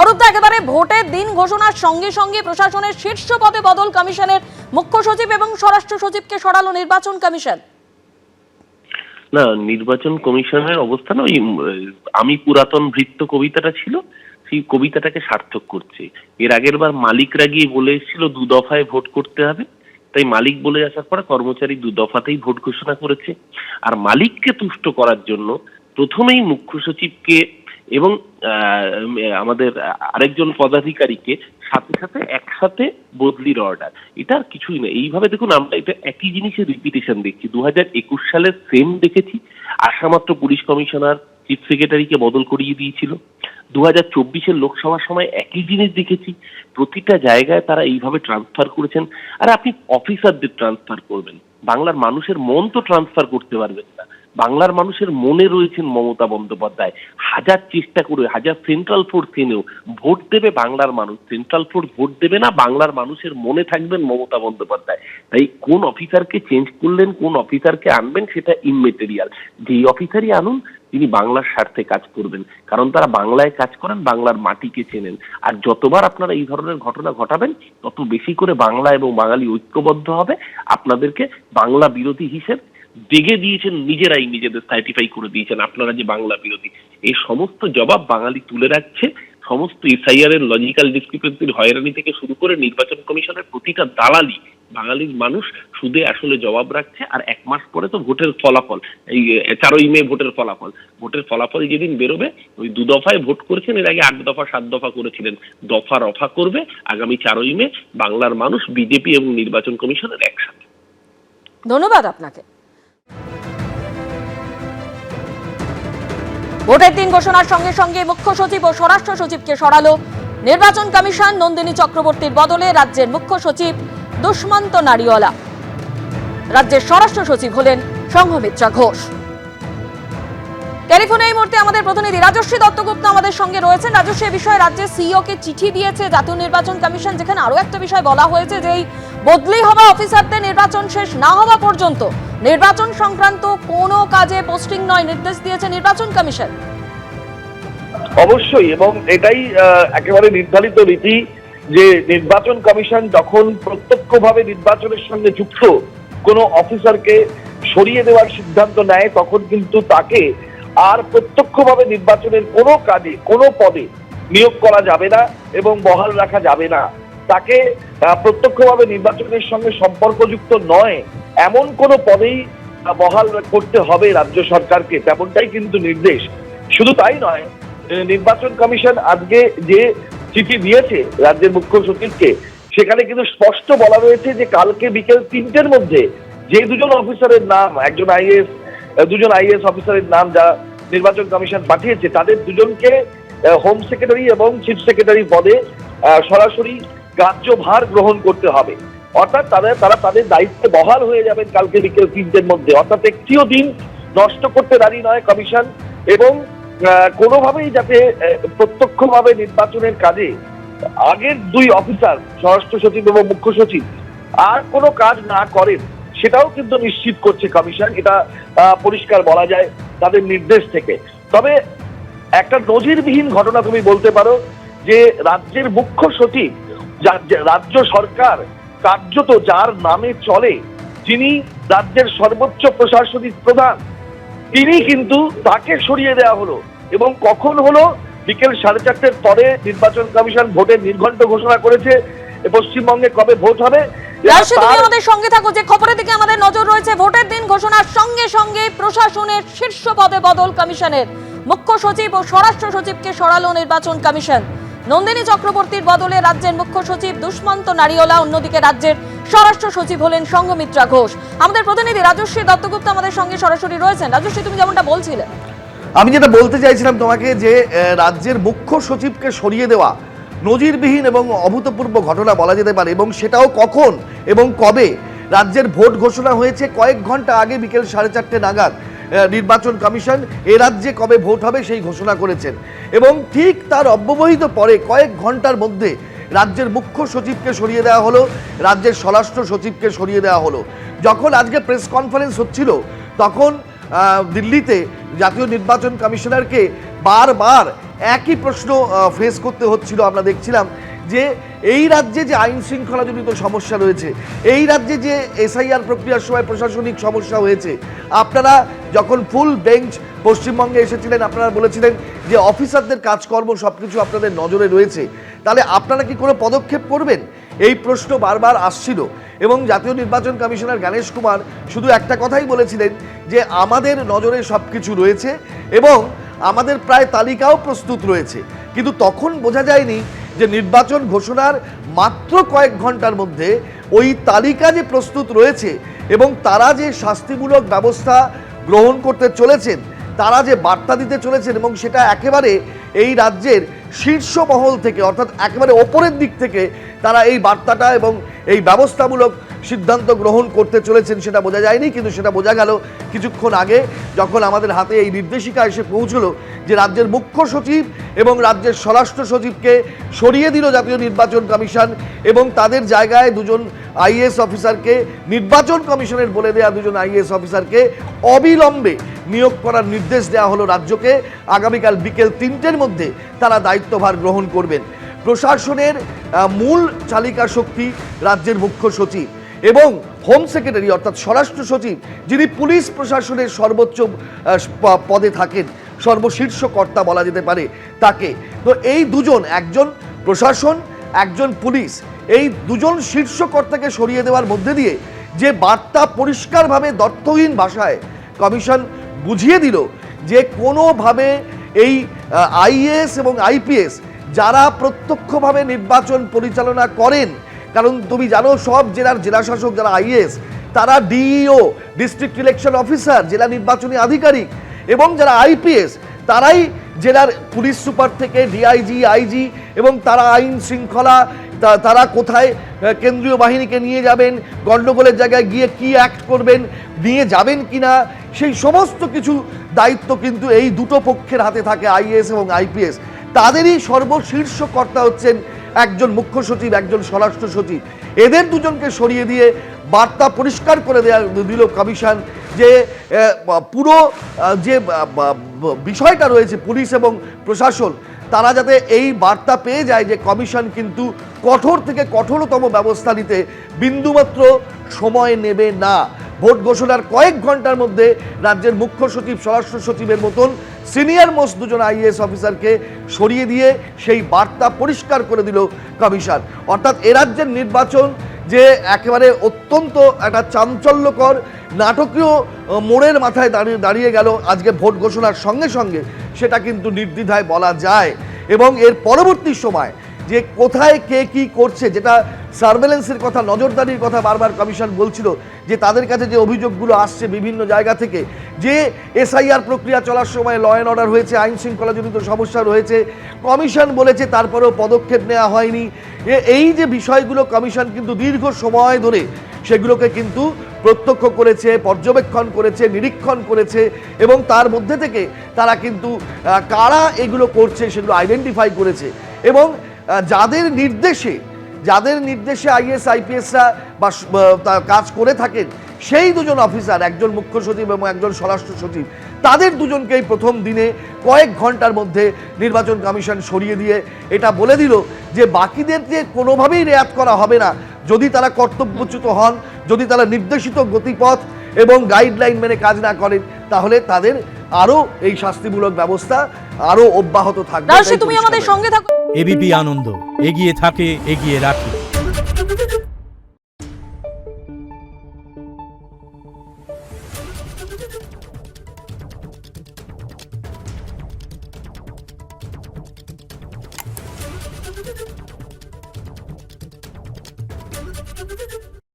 অরূপদা, একেবারে ভোটের দিন ঘোষণার সঙ্গে সঙ্গে প্রশাসনের শীর্ষ পদে বদল, কমিশনের মুখ্য সচিব এবং স্বরাষ্ট্র সচিবকে সরালো নির্বাচন কমিশন। না, নির্বাচন কমিশনের অবস্থান ওই আমি পুরাতন ভৃত্য কবিতাটা ছিল, সেই কবিতাটাকে সার্থক করছে। এর আগের বার মালিকরা গিয়ে বলে এসেছিল 2 দফায় ভোট করতে হবে, তাই মালিক বলে আসার পরে কর্মচারী 2 দফাতেই ভোট ঘোষণা করেছে। আর মালিককে তুষ্ট করার জন্য প্রথমেই মুখ্য সচিবকে এবং আমাদের আরেকজন পদাধিকারীকে সাথে সাথে একসাথে বদলির অর্ডার। এটা আর কিছুই না। এইভাবে দেখুন, আমরা এটা একই জিনিসের রিপিটেশন দেখছি। 2021 সালের সেম দেখেছি, আসামাত্র পুলিশ কমিশনার চিফ সেক্রেটারিকে বদল করিয়ে দিয়েছিল। 2024-এর লোকসভার সময় একই জিনিস দেখেছি। প্রতিটা জায়গায় তারা এইভাবে ট্রান্সফার করেছেন। আর আপনি অফিসারদের ট্রান্সফার করবেন, বাংলার মানুষের মন তো ট্রান্সফার করতে পারবেন না। বাংলার মানুষের মনে রয়েছেন মমতা বন্দ্যোপাধ্যায়। হাজার চেষ্টা করে, হাজার সেন্ট্রাল ফোর্স এনেও ভোট দেবে বাংলার মানুষ, সেন্ট্রাল ফোর্স ভোট দেবে না, বাংলার মানুষের মনে থাকবেন মমতা বন্দ্যোপাধ্যায়। তাই কোন অফিসারকে চেঞ্জ করলেন, কোন অফিসারকে আনবেন, সেটা ইমমেটেরিয়াল। যেই অফিসারই আনুন তিনি বাংলার স্বার্থে কাজ করবেন, কারণ তারা বাংলায় কাজ করেন, বাংলার মাটিকে চেনেন। আর যতবার আপনারা এই ধরনের ঘটনা ঘটাবেন, তত বেশি করে বাংলা এবং বাঙালি ঐক্যবদ্ধ হবে। আপনাদেরকে বাংলা বিরোধী হিসেবে দেখে দিয়েছেন, নিজেরাই নিজেদের সার্টিফাই করে দিয়েছেন আপনারা যে বাংলা বিরোধী। এই সমস্ত জবাব বাঙালি তুলে রাখছে। সমস্ত এসআইআর এর লজিক্যাল ডিসক্রিপেন্সির হয়রানি থেকে শুরু করে নির্বাচন কমিশনের প্রতিটা দালালি বাঙালির মানুষ সুদে আসলে জবাব রাখছে। আর 1 মাস পরে তো ভোটের ফলাফল, এই 4ই মে ভোটের ফলাফল যেদিন বেরোবে, ওই 2 দফায় ভোট করেছেন, এর আগে 8 দফা 7 দফা করেছিলেন, দফা রফা করবে আগামী 4ই মে বাংলার মানুষ, বিজেপি এবং নির্বাচন কমিশনের একসাথে। ধন্যবাদ আপনাকে। ভোটের দিন ঘোষণার সঙ্গে সঙ্গে মুখ্য সচিব ও স্বরাষ্ট্র সচিবকে সরালো নির্বাচন কমিশন। নন্দিনী চক্রবর্তীর বদলে রাজ্যের মুখ্য সচিব দুষ্মন্ত নারিওয়ালা, রাজ্যের স্বরাষ্ট্র সচিব হলেন সংঘমিত্রা ঘোষ। টেলিফোনে এই মুহূর্তে আমাদের প্রতিনিধি রাজশ্রী দত্তগুপ্ত আমাদের সঙ্গে রয়েছেন। রাজশ্রী, এই বিষয়ে রাজ্যের সিইও কে চিঠি দিয়েছে জাতীয় নির্বাচন কমিশন, যেখানে আরো একটা বিষয় বলা হয়েছে যে এই বদলি হওয়া অফিসারদের নির্বাচন শেষ না হওয়া পর্যন্ত নির্বাচন সংক্রান্ত কোনো কাজে পোস্টিং নয়, নির্দেশ দিয়েছে নির্বাচন কমিশন। অবশ্যই, এবং এটাই একেবারে নির্ধারিত রীতি যে নির্বাচন কমিশন যখন প্রত্যক্ষভাবে নির্বাচনের সঙ্গে যুক্ত কোনো অফিসারকে সরিয়ে দেওয়ার সিদ্ধান্ত নেয়, তখন কিন্তু তাকে আর প্রত্যক্ষভাবে নির্বাচনের কোনো কাজে, কোনো পদে নিয়োগ করা যাবে না এবং বহাল রাখা যাবে না। তাকে প্রত্যক্ষভাবে নির্বাচনের সঙ্গে সম্পর্কযুক্ত নয় এমন কোনো পদেই বহাল করতে হবে রাজ্য সরকারকে, তেমনটাই কিন্তু নির্দেশ। শুধু তাই নয়, নির্বাচন কমিশন আজকে যে চিঠি দিয়েছে রাজ্যের মুখ্য সচিবকে, সেখানে কিন্তু স্পষ্ট বলা রয়েছে যে কালকে বিকেল 3টের মধ্যে যে 2জন অফিসারের নাম, একজন আইএএস, 2জন আইএএস অফিসারের নাম যা নির্বাচন কমিশন পাঠিয়েছে, তাদের 2জনকে হোম সেক্রেটারি এবং চিফ সেক্রেটারি পদে সরাসরি কার্যভার গ্রহণ করতে হবে। অর্থাৎ তারা তাদের দায়িত্বে বহাল হয়ে যাবেন কালকে বিকেল 3টের মধ্যে। অর্থাৎ একটিও দিন নষ্ট করতে রাজি নয় কমিশন, এবং কোনোভাবেই যাতে প্রত্যক্ষভাবে নির্বাচনের কাজে আগের 2 অফিসার, স্বরাষ্ট্র সচিব এবং মুখ্য সচিব, আর কোনো কাজ না করেন সেটাও কিন্তু নিশ্চিত করছে কমিশন। এটা পরিষ্কার বলা যায় তাদের নির্দেশ থেকে। তবে একটা নজিরবিহীন ঘটনা তুমি বলতে পারো যে রাজ্যের মুখ্য সচিব, রাজ্য সরকার কার্যত যার নামে চলে, যিনি রাজ্যের সর্বোচ্চ প্রশাসনিক প্রধান, তিনি কিন্তু তাকে সরিয়ে দেওয়া হলো। এবং কখন হলো? বিকেল 4:30-এর পরে নির্বাচন কমিশন ভোটের নির্ঘণ্ট ঘোষণা করেছে। পশ্চিমবঙ্গে কবে ভোট হবে, তুমি আমাদের সঙ্গে থাকো। যে খবরের দিকে আমাদের নজর রয়েছে, ভোটের দিন ঘোষণার সঙ্গে সঙ্গে প্রশাসনের শীর্ষ পদে বদল, কমিশনের মুখ্য সচিব ও স্বরাষ্ট্র সচিবকে সরালো নির্বাচন কমিশন। নন্দিনী চক্রবর্তীর বদলে রাজ্যের মুখ্য সচিব দুষ্মন্ত নারিওয়ালা, অন্যদিকে রাজ্যের স্বরাষ্ট্র সচিব হলেন সংঘমিত্রা ঘোষ। আমাদের প্রতিনিধি রাজশ্রী দত্তগুপ্ত আমাদের সঙ্গে সরাসরি রয়েছেন। রাজশ্রী, তুমি যেমনটা বলছিলে, আমি যেটা বলতে চাইছিলাম তোমাকে, যে রাজ্যের মুখ্য সচিবকে সরিয়ে দেওয়া নজিরবিহীন এবং অভূতপূর্ব ঘটনা বলা যেতে পারে, এবং সেটাও কখন এবং কবে। রাজ্যের ভোট ঘোষণা হয়েছে কয়েক ঘন্টা আগে, বিকেল 4:30 নাগাদ নির্বাচন কমিশন এ রাজ্যে কবে ভোট হবে সেই ঘোষণা করেছেন, এবং ঠিক তার অব্যবহিত পরে কয়েক ঘন্টার মধ্যে রাজ্যের মুখ্য সচিবকে সরিয়ে দেওয়া হলো, রাজ্যের স্বরাষ্ট্র সচিবকে সরিয়ে দেওয়া হলো। যখন আজকে প্রেস কনফারেন্স হচ্ছিল, তখন দিল্লিতে জাতীয় নির্বাচন কমিশনারকে বারবার একই প্রশ্ন ফেস করতে হচ্ছিল। আমরা দেখছিলাম যে এই রাজ্যে যে আইন শৃঙ্খলাজনিত সমস্যা রয়েছে, এই রাজ্যে যে এসআইআর প্রক্রিয়ার সময় প্রশাসনিক সমস্যা হয়েছে, আপনারা যখন ফুল বেঞ্চ পশ্চিমবঙ্গে এসেছিলেন আপনারা বলেছিলেন যে অফিসারদের কাজকর্ম সব কিছু আপনাদের নজরে রয়েছে, তাহলে আপনারা কি কোনো পদক্ষেপ করবেন? এই প্রশ্ন বারবার আসছিল এবং জাতীয় নির্বাচন কমিশনার গণেশ কুমার শুধু একটা কথাই বলেছিলেন যে আমাদের নজরে সব কিছু রয়েছে এবং আমাদের প্রায় তালিকাও প্রস্তুত রয়েছে। কিন্তু তখন বোঝা যায়নি যে নির্বাচন ঘোষণার মাত্র কয়েক ঘন্টার মধ্যে ওই তালিকা যে প্রস্তুত রয়েছে এবং তারা যে শাস্তিমূলক ব্যবস্থা গ্রহণ করতে চলেছেন, তারা যে বার্তা দিতে চলেছেন এবং সেটা একেবারে এই রাজ্যের শীর্ষ মহল থেকে অর্থাৎ একেবারে ওপরের দিক থেকে তারা এই বার্তাটা এবং এই ব্যবস্থামূলক সিদ্ধান্ত গ্রহণ করতে চলেছেন সেটা বোঝা যায়নি। কিন্তু সেটা বোঝা গেল কিছুক্ষণ আগে যখন আমাদের হাতে এই নির্দেশিকা এসে পৌঁছলো যে রাজ্যের মুখ্য সচিব এবং রাজ্যের স্বরাষ্ট্র সচিবকে সরিয়ে দিল জাতীয় নির্বাচন কমিশন এবং তাদের জায়গায় দুজন আইএএস অফিসারকে, নির্বাচন কমিশনের বলে দেওয়া দুজন আইএএস অফিসারকে অবিলম্বে নিয়োগ করার নির্দেশ দেওয়া হলো রাজ্যকে। আগামীকাল বিকেল 3টের মধ্যে তারা দায়িত্বভার গ্রহণ করবেন। প্রশাসনের মূল চালিকা শক্তি রাজ্যের মুখ্য সচিব এবং হোম সেক্রেটারি অর্থাৎ স্বরাষ্ট্র সচিব, যিনি পুলিশ প্রশাসনের সর্বোচ্চ পদে থাকেন, সর্বশীর্ষ কর্তা বলা যেতে পারে তাকে। তো এই দুজন, একজন প্রশাসন একজন পুলিশ, এই দুজন শীর্ষ কর্তাকে সরিয়ে দেওয়ার মধ্যে দিয়ে যে বার্তা পরিষ্কারভাবে দর্থহীন ভাষায় কমিশন বুঝিয়ে দিল যে কোনোভাবে এই আইএএস এবং আইপিএস যারা প্রত্যক্ষভাবে নির্বাচন পরিচালনা করেন, কারণ তুমি জানো সব জেলার জেলাশাসক যারা আইএএস তারা ডিইও ডিস্ট্রিক্ট ইলেকশন অফিসার, জেলা নির্বাচনী আধিকারিক, এবং যারা আইপিএস তারাই জেলার পুলিশ সুপার থেকে ডিআইজি, আইজি, এবং তারা আইন শৃঙ্খলা, তারা কোথায় কেন্দ্রীয় বাহিনীকে নিয়ে যাবেন, গণ্ডগোলের জায়গায় গিয়ে কি অ্যাক্ট করবেন, নিয়ে যাবেন কিনা, সেই সমস্ত কিছু দায়িত্ব কিন্তু এই দুটো পক্ষের হাতে থাকে, আইএএস এবং আইপিএস। তাদেরই সর্বশীর্ষ কর্তা হচ্ছেন একজন মুখ্য সচিব, একজন স্বরাষ্ট্র সচিব। এদের দুজনকে সরিয়ে দিয়ে বার্তা পরিষ্কার করে দিল কমিশন যে পুরো যে বিষয়টা রয়েছে পুলিশ এবং প্রশাসন, তারা যাতে এই বার্তা পেয়ে যায় যে কমিশন কিন্তু কঠোর থেকে কঠোরতম ব্যবস্থা নিতে বিন্দুমাত্র সময় নেবে না। ভোট ঘোষণার কয়েক ঘন্টার মধ্যে রাজ্যের মুখ্য সচিব, স্বরাষ্ট্র সচিবের মতন সিনিয়র মোস্ট দুজন আইএএস অফিসারকে সরিয়ে দিয়ে সেই বার্তা পরিষ্কার করে দিল কমিশন। অর্থাৎ এ রাজ্যের নির্বাচন যে একেবারে অত্যন্ত একটা চাঞ্চল্যকর নাটকীয় মোড়ের মাথায় দাঁড়িয়ে গেল আজকে ভোট ঘোষণার সঙ্গে সঙ্গে, সেটা কিন্তু নির্দ্বিধায় বলা যায়। এবং এর পরবর্তী সময় যে কোথায় কে কি করছে, যেটা সার্ভেলেন্সের কথা, নজরদারির কথা বারবার কমিশন বলছিল যে তাদের কাছে যে অভিযোগগুলো আসছে বিভিন্ন জায়গা থেকে, যে এসআইআর প্রক্রিয়া চলার সময় ল অ্যান্ড অর্ডার হয়েছে, আইন শৃঙ্খলাজনিত সমস্যা রয়েছে, কমিশন বলেছে তারপরেও পদক্ষেপ নেওয়া হয়নি। এই যে বিষয়গুলো কমিশন কিন্তু দীর্ঘ সময় ধরে সেগুলোকে কিন্তু প্রত্যক্ষ করেছে, পর্যবেক্ষণ করেছে, নিরীক্ষণ করেছে এবং তার মধ্যে থেকে তারা কিন্তু কারা এগুলো করছে সেগুলো আইডেন্টিফাই করেছে। এবং যাদের নির্দেশে আইএস আইপিএসরা বা কাজ করে থাকেন, সেই দুজন অফিসার, একজন মুখ্য সচিব এবং একজন স্বরাষ্ট্র সচিব, তাদের দুজনকেই প্রথম দিনে কয়েক ঘন্টার মধ্যে নির্বাচন কমিশন সরিয়ে দিয়ে এটা বলে দিল যে বাকিদের যে কোনোভাবেই রেয়াত করা হবে না। যদি তারা কর্তব্যচ্যুত হন, যদি তারা নির্দেশিত গতিপথ এবং গাইডলাইন মেনে কাজ না করেন, তাহলে তাদের আরো এই শাস্তিমূলক ব্যবস্থা আরো অব্যাহত থাকবে। তুমি আমাদের সঙ্গে থাকো। এবিপি আনন্দ, এগিয়ে থাকে, এগিয়ে রাখে।